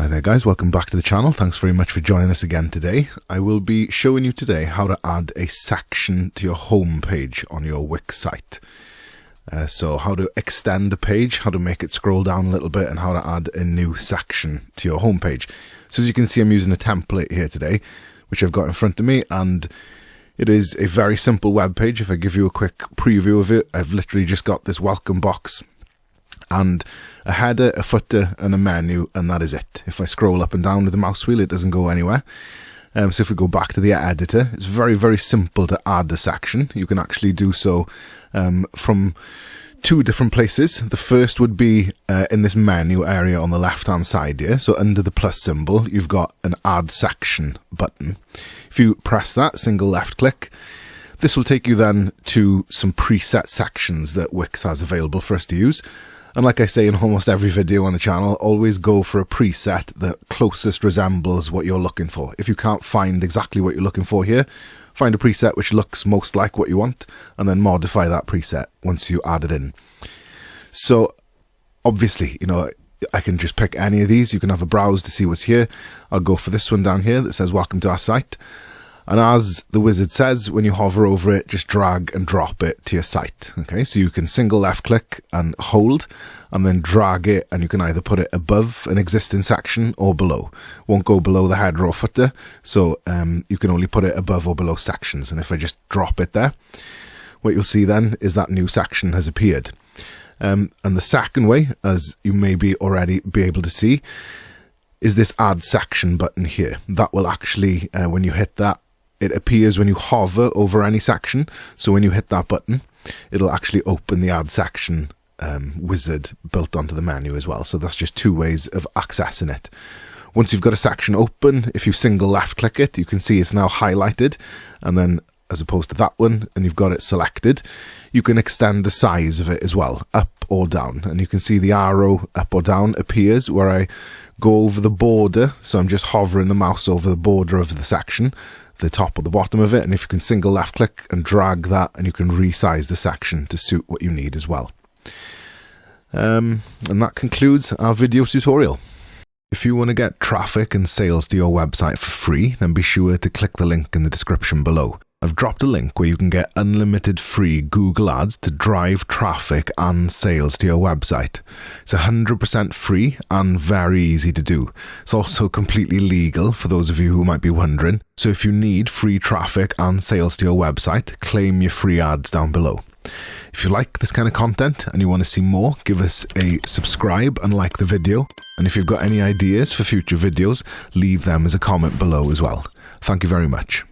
Hi there guys, welcome back to the channel. Thanks very much for joining us again today. I will be showing you today how to add a section to your home page on your Wix site. So how to extend the page, how to make it scroll down a little bit, and how to add a new section to your home page. So as you can see, I'm using a template here today, which I've got in front of me, and it is a very simple web page. If I give you a quick preview of it, I've literally just got this welcome box and a header, a footer, and a menu, and that is it. If I scroll up and down with the mouse wheel, it doesn't go anywhere. So if we go back to the editor, it's very, very simple to add a section. You can actually do so from two different places. The first would be in this menu area on the left-hand side here. So under the plus symbol, you've got an Add Section button. If you press that, single left click, this will take you then to some preset sections that Wix has available for us to use. And like I say in almost every video on the channel, always go for a preset that closest resembles what you're looking for. If you can't find exactly what you're looking for here, find a preset which looks most like what you want, and then modify that preset once you add it in. So obviously, you know, I can just pick any of these. You can have a browse to see what's here. I'll go for this one down here that says welcome to our site. And as the wizard says, when you hover over it, just drag and drop it to your site. Okay, so you can single left click and hold, and then drag it, and you can either put it above an existing section or below. Won't go below the header or footer, so you can only put it above or below sections. And if I just drop it there, what you'll see then is that new section has appeared. And the second way, as you may be already be able to see, is this Add Section button here. That will actually, when you hit that, it appears when you hover over any section. So when you hit that button, it'll actually open the Add Section wizard built onto the menu as well. So that's just two ways of accessing it. Once you've got a section open, if you single left click it, you can see it's now highlighted, and then as opposed to that one, and you've got it selected, you can extend the size of it as well, up or down. And you can see the arrow up or down appears where I go over the border. So I'm just hovering the mouse over the border of the section, the top or the bottom of it, and if you can single left click and drag that, and you can resize the section to suit what you need as well. And that concludes our video tutorial. If you want to get traffic and sales to your website for free, then be sure to click the link in the description below. I've dropped a link where you can get unlimited free Google Ads to drive traffic and sales to your website. It's 100% free and very easy to do. It's also completely legal for those of you who might be wondering. So if you need free traffic and sales to your website, claim your free ads down below. If you like this kind of content and you want to see more, give us a subscribe and like the video. And if you've got any ideas for future videos, leave them as a comment below as well. Thank you very much.